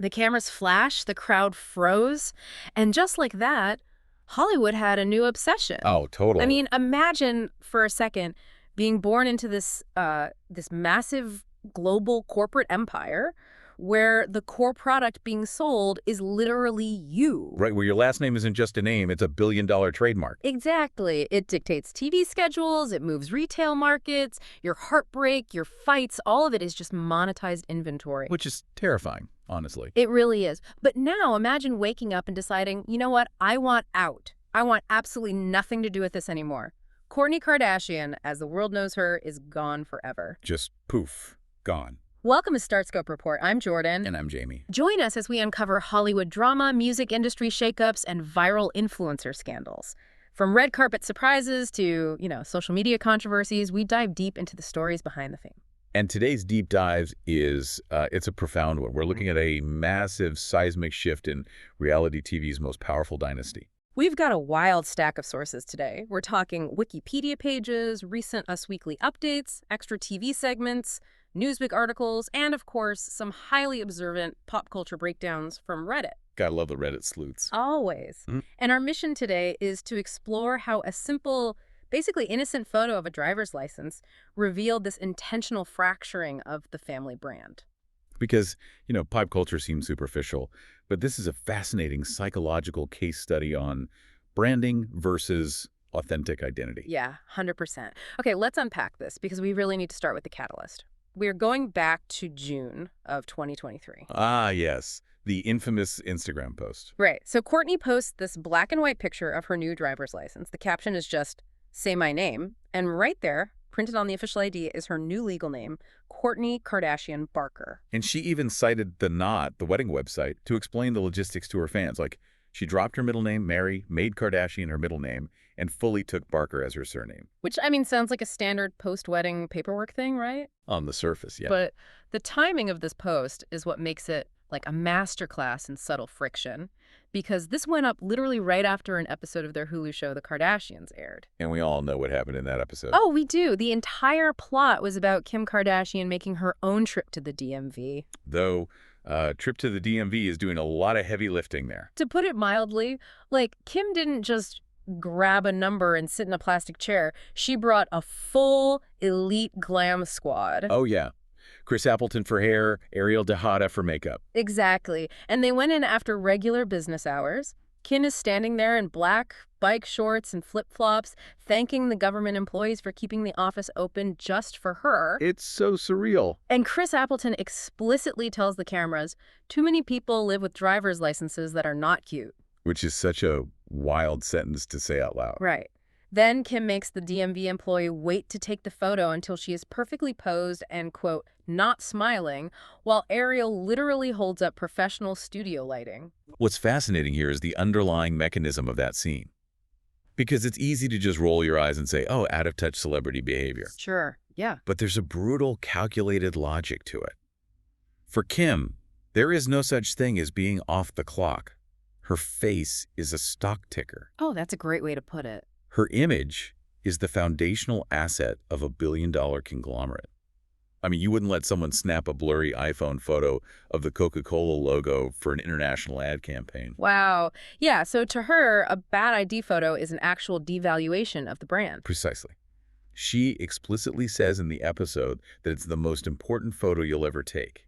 The cameras flashed, the crowd froze, and just like that, Hollywood had a new obsession. Oh, totally. I mean, imagine for a second being born into this massive global corporate empire where the core product being sold is literally you. Right, where your last name isn't just a name, it's a billion-dollar trademark. Exactly. It dictates TV schedules, it moves retail markets, your heartbreak, your fights, all of it is just monetized inventory. Which is terrifying, honestly. It really is. But now imagine waking up and deciding, you know what, I want out. I want absolutely nothing to do with this anymore. Kourtney Kardashian, as the world knows her, is gone forever. Just poof, gone. Welcome to Start Scope Report. I'm Jordan. And I'm Jamie. Join us as we uncover Hollywood drama, music industry shakeups, and viral influencer scandals. From red carpet surprises to, social media controversies, we dive deep into the stories behind the fame. And today's deep dive is, it's a profound one. We're looking at a massive seismic shift in reality TV's most powerful dynasty. We've got a wild stack of sources today. We're talking Wikipedia pages, recent Us Weekly updates, extra TV segments, Newsweek articles, and of course, some highly observant pop culture breakdowns from Reddit. Gotta love the Reddit sleuths. Always. And our mission today is to explore how a simple, basically innocent photo of a driver's license revealed this intentional fracturing of the family brand. Because, pop culture seems superficial, but this is a fascinating psychological case study on branding versus authentic identity. Yeah, 100%. Okay, let's unpack this because we really need to start with the catalyst. We're going back to June of 2023. Ah, yes. The infamous Instagram post. Right. So Kourtney posts this black and white picture of her new driver's license. The caption is just, "Say my name." And right there, printed on the official ID, is her new legal name, Kourtney Kardashian Barker. And she even cited The Knot, the wedding website, to explain the logistics to her fans. Like, she dropped her middle name, Mary, made Kardashian her middle name, and fully took Barker as her surname. Which, sounds like a standard post-wedding paperwork thing, right? On the surface, yeah. But the timing of this post is what makes it like a masterclass in subtle friction, because this went up literally right after an episode of their Hulu show, The Kardashians, aired. And we all know what happened in that episode. Oh, we do. The entire plot was about Kim Kardashian making her own trip to the DMV. Though, trip to the DMV is doing a lot of heavy lifting there. To put it mildly, Kim didn't just grab a number and sit in a plastic chair. She brought a full elite glam squad. Oh, yeah. Chris Appleton for hair, Ariel Tejada for makeup. Exactly. And they went in after regular business hours. Kim is standing there in black bike shorts and flip-flops, thanking the government employees for keeping the office open just for her. It's so surreal. And Chris Appleton explicitly tells the cameras, too many people live with driver's licenses that are not cute. Which is such a wild sentence to say out loud. Right. Then Kim makes the DMV employee wait to take the photo until she is perfectly posed and, quote, not smiling, while Ariel literally holds up professional studio lighting. What's fascinating here is the underlying mechanism of that scene. Because it's easy to just roll your eyes and say, oh, out-of-touch celebrity behavior. Sure, yeah. But there's a brutal, calculated logic to it. For Kim, there is no such thing as being off the clock. Her face is a stock ticker. Oh, that's a great way to put it. Her image is the foundational asset of a billion-dollar conglomerate. I mean, you wouldn't let someone snap a blurry iPhone photo of the Coca-Cola logo for an international ad campaign. Wow. Yeah, so to her, a bad ID photo is an actual devaluation of the brand. Precisely. She explicitly says in the episode that it's the most important photo you'll ever take.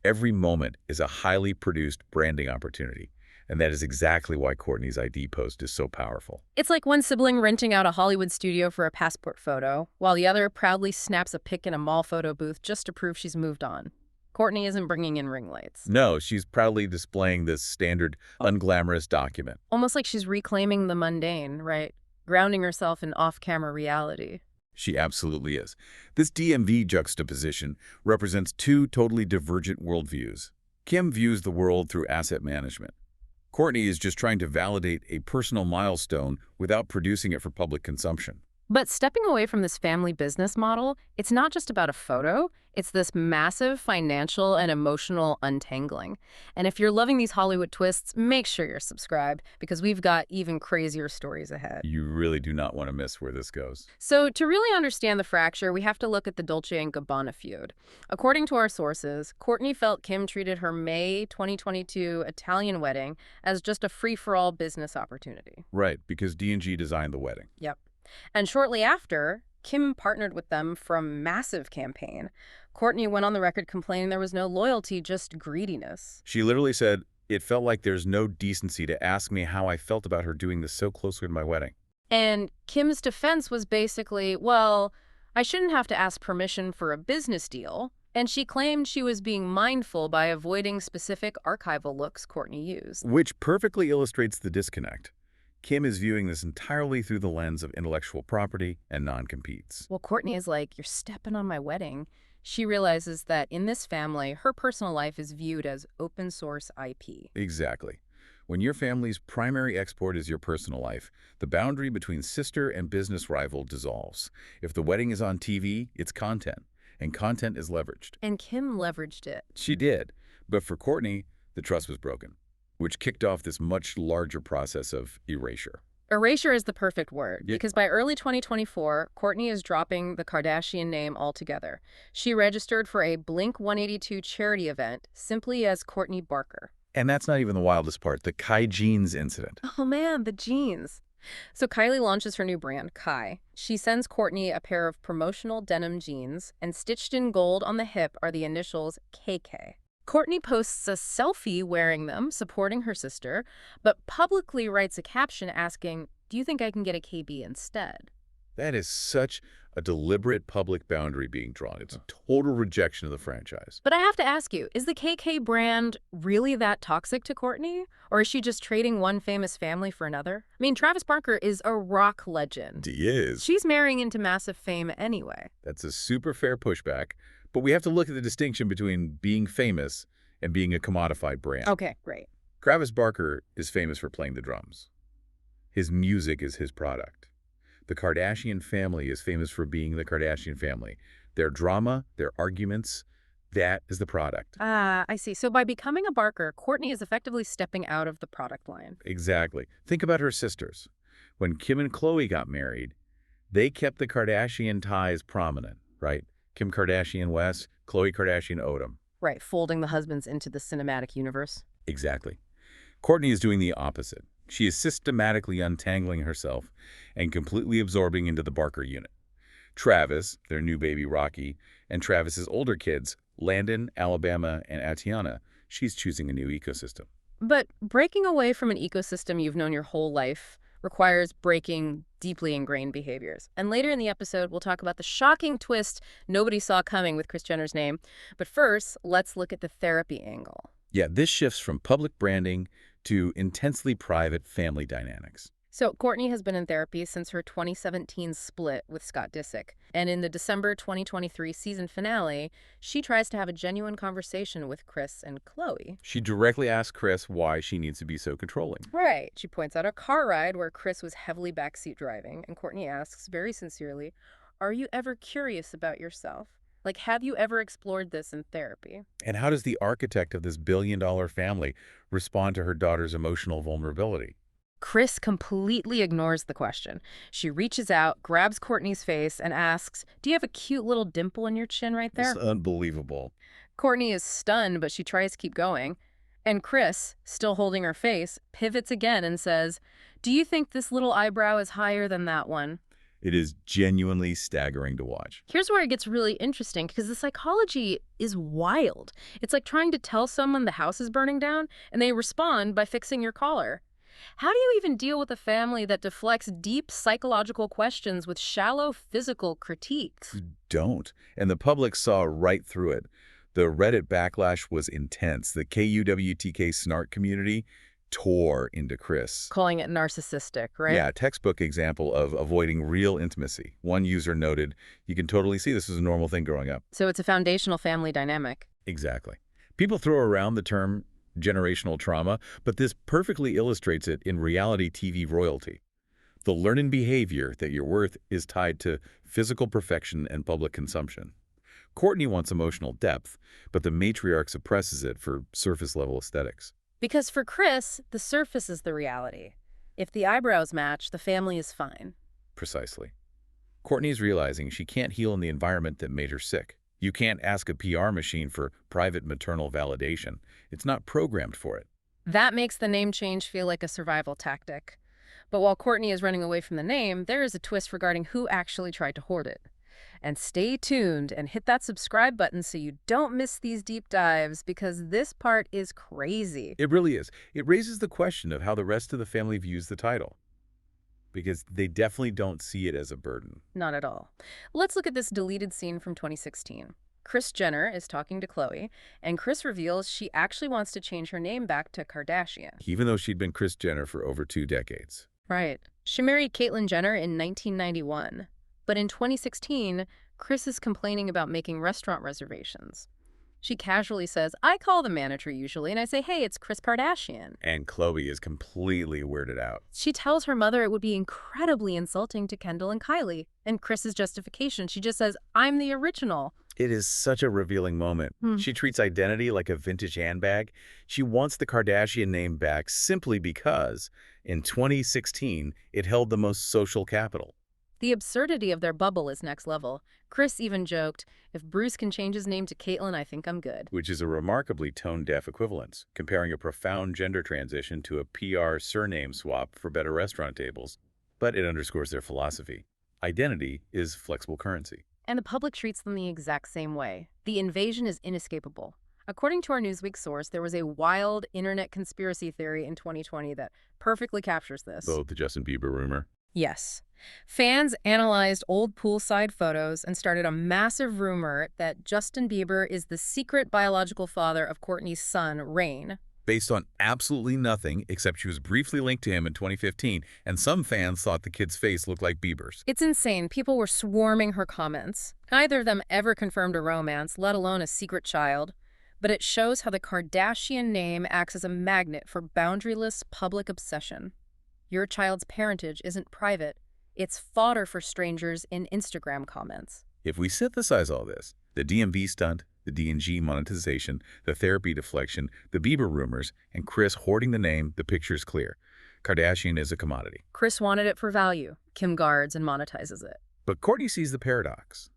Every moment is a highly produced branding opportunity. And that is exactly why Kourtney's ID post is so powerful. It's like one sibling renting out a Hollywood studio for a passport photo, while the other proudly snaps a pic in a mall photo booth just to prove she's moved on. Kourtney isn't bringing in ring lights. No, she's proudly displaying this standard, unglamorous document. Almost like she's reclaiming the mundane, right? Grounding herself in off-camera reality. She absolutely is. This DMV juxtaposition represents two totally divergent worldviews. Kim views the world through asset management. Kourtney is just trying to validate a personal milestone without producing it for public consumption. But stepping away from this family business model, it's not just about a photo, it's this massive financial and emotional untangling. And if you're loving these Hollywood twists, make sure you're subscribed because we've got even crazier stories ahead. You really do not want to miss where this goes. So to really understand the fracture, we have to look at the Dolce & Gabbana feud. According to our sources, Kourtney felt Kim treated her May 2022 Italian wedding as just a free-for-all business opportunity. Right, because D&G designed the wedding. Yep. And shortly after, Kim partnered with them for a massive campaign. Kourtney went on the record complaining there was no loyalty, just greediness. She literally said, "It felt like there's no decency to ask me how I felt about her doing this so closely to my wedding." And Kim's defense was basically, well, I shouldn't have to ask permission for a business deal. And she claimed she was being mindful by avoiding specific archival looks Kourtney used. Which perfectly illustrates the disconnect. Kim is viewing this entirely through the lens of intellectual property and non-competes. Well, Kourtney is like, you're stepping on my wedding. She realizes that in this family, her personal life is viewed as open source IP. Exactly. When your family's primary export is your personal life, the boundary between sister and business rival dissolves. If the wedding is on TV, it's content, and content is leveraged. And Kim leveraged it. She did. But for Kourtney, the trust was broken, which kicked off this much larger process of erasure. Erasure is the perfect word, Yeah. because by early 2024, Kourtney is dropping the Kardashian name altogether. She registered for a Blink-182 charity event simply as Kourtney Barker. And that's not even the wildest part, the Kai Jeans incident. Oh man, the jeans. So Kylie launches her new brand, Kai. She sends Kourtney a pair of promotional denim jeans, and stitched in gold on the hip are the initials KK. Kourtney posts a selfie wearing them, supporting her sister, but publicly writes a caption asking, "Do you think I can get a KB instead?" That is such a deliberate public boundary being drawn. It's a total rejection of the franchise. But I have to ask you, is the KK brand really that toxic to Kourtney? Or is she just trading one famous family for another? I mean, Travis Barker is a rock legend. He is. She's marrying into massive fame anyway. That's a super fair pushback, but we have to look at the distinction between being famous and being a commodified brand. Okay, great. Travis Barker is famous for playing the drums. His music is his product. The Kardashian family is famous for being the Kardashian family. Their drama, their arguments, that is the product. Ah, I see. So by becoming a Barker, Kourtney is effectively stepping out of the product line. Exactly. Think about her sisters. When Kim and Khloe got married, they kept the Kardashian ties prominent, right? Kim Kardashian West, Khloe Kardashian Odom. Right, folding the husbands into the cinematic universe. Exactly. Kourtney is doing the opposite. She is systematically untangling herself and completely absorbing into the Barker unit. Travis, their new baby Rocky, and Travis's older kids, Landon, Alabama, and Atiana, she's choosing a new ecosystem. But breaking away from an ecosystem you've known your whole life requires breaking deeply ingrained behaviors. And later in the episode, we'll talk about the shocking twist nobody saw coming with Kris Jenner's name. But first, let's look at the therapy angle. Yeah, this shifts from public branding to intensely private family dynamics. So Kourtney has been in therapy since her 2017 split with Scott Disick. And in the December 2023 season finale, she tries to have a genuine conversation with Kris and Khloe. She directly asks Kris why she needs to be so controlling. Right. She points out a car ride where Kris was heavily backseat driving, and Kourtney asks very sincerely, "Are you ever curious about yourself? Like, have you ever explored this in therapy?" And how does the architect of this billion-dollar family respond to her daughter's emotional vulnerability? Kris completely ignores the question. She reaches out, grabs Kourtney's face, and asks, "Do you have a cute little dimple in your chin right there?" It's unbelievable. Kourtney is stunned, but she tries to keep going. And Kris, still holding her face, pivots again and says, "Do you think this little eyebrow is higher than that one?" It is genuinely staggering to watch. Here's where it gets really interesting, because the psychology is wild. It's like trying to tell someone the house is burning down, and they respond by fixing your collar. How do you even deal with a family that deflects deep psychological questions with shallow physical critiques? Don't. And the public saw right through it. The Reddit backlash was intense. The KUWTK snark community tore into Kris. Calling it narcissistic, right? Yeah, textbook example of avoiding real intimacy. One user noted, "You can totally see this is a normal thing growing up." So it's a foundational family dynamic. Exactly. People throw around the term generational trauma, but this perfectly illustrates it in reality TV royalty. The learned behavior that your worth is tied to physical perfection and public consumption. Kourtney wants emotional depth, but the matriarch suppresses it for surface-level aesthetics. Because for Kris, the surface is the reality. If the eyebrows match, the family is fine. Precisely. Kourtney's realizing she can't heal in the environment that made her sick. You can't ask a PR machine for private maternal validation. It's not programmed for it. That makes the name change feel like a survival tactic. But while Kourtney is running away from the name, there is a twist regarding who actually tried to hoard it. And stay tuned and hit that subscribe button so you don't miss these deep dives, because this part is crazy. It really is. It raises the question of how the rest of the family views the title, because they definitely don't see it as a burden. Not at all. Let's look at this deleted scene from 2016. Kris Jenner is talking to Khloe, and Kris reveals she actually wants to change her name back to Kardashian. Even though she'd been Kris Jenner for over 2 decades. Right. She married Caitlyn Jenner in 1991. But in 2016, Kris is complaining about making restaurant reservations. She casually says, "I call the manager usually, and I say, hey, it's Kris Kardashian." And Khloe is completely weirded out. She tells her mother it would be incredibly insulting to Kendall and Kylie. And Kris's justification, she just says, "I'm the original." It is such a revealing moment. She treats identity like a vintage handbag. She wants the Kardashian name back simply because, in 2016, it held the most social capital. The absurdity of their bubble is next level. Kris even joked, "If Bruce can change his name to Caitlyn, I think I'm good." Which is a remarkably tone-deaf equivalence, comparing a profound gender transition to a PR surname swap for better restaurant tables. But it underscores their philosophy. Identity is flexible currency. And the public treats them the exact same way. The invasion is inescapable. According to our Newsweek source, there was a wild internet conspiracy theory in 2020 that perfectly captures this. Oh, the Justin Bieber rumor? Yes. Fans analyzed old poolside photos and started a massive rumor that Justin Bieber is the secret biological father of Kourtney's son, Reign. Based on absolutely nothing, except she was briefly linked to him in 2015, and some fans thought the kid's face looked like Bieber's. It's insane. People were swarming her comments. Neither of them ever confirmed a romance, let alone a secret child. But it shows how the Kardashian name acts as a magnet for boundaryless public obsession. Your child's parentage isn't private. It's fodder for strangers in Instagram comments. If we synthesize all this, the DMV stunt, the D&G monetization, the therapy deflection, the Bieber rumors, and Kris hoarding the name, the picture's clear. Kardashian is a commodity. Kris wanted it for value. Kim guards and monetizes it. But Kourtney sees the paradox.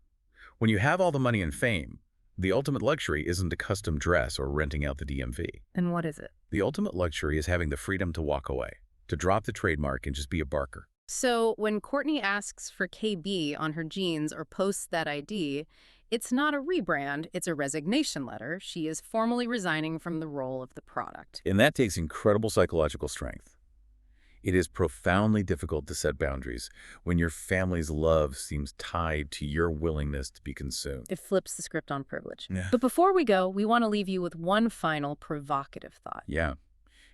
When you have all the money and fame, the ultimate luxury isn't a custom dress or renting out the DMV. And what is it? The ultimate luxury is having the freedom to walk away, to drop the trademark and just be a Barker. So when Kourtney asks for KB on her jeans or posts that ID, it's not a rebrand, it's a resignation letter. She is formally resigning from the role of the product. And that takes incredible psychological strength. It is profoundly difficult to set boundaries when your family's love seems tied to your willingness to be consumed. It flips the script on privilege. Yeah. But before we go, we want to leave you with one final provocative thought. Yeah.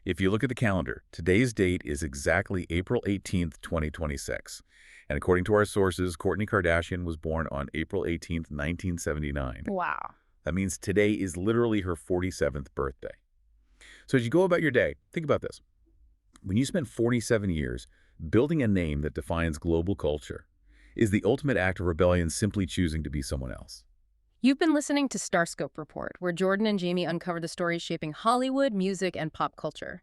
If you look at the calendar, today's date is exactly April 18th, 2026. And according to our sources, Kourtney Kardashian was born on April 18th, 1979. Wow. That means today is literally her 47th birthday. So as you go about your day, think about this. When you spend 47 years building a name that defines global culture, is the ultimate act of rebellion simply choosing to be someone else? You've been listening to Starscope Report, where Jordan and Jamie uncover the stories shaping Hollywood, music, and pop culture.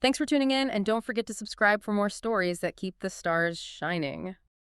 Thanks for tuning in, and don't forget to subscribe for more stories that keep the stars shining.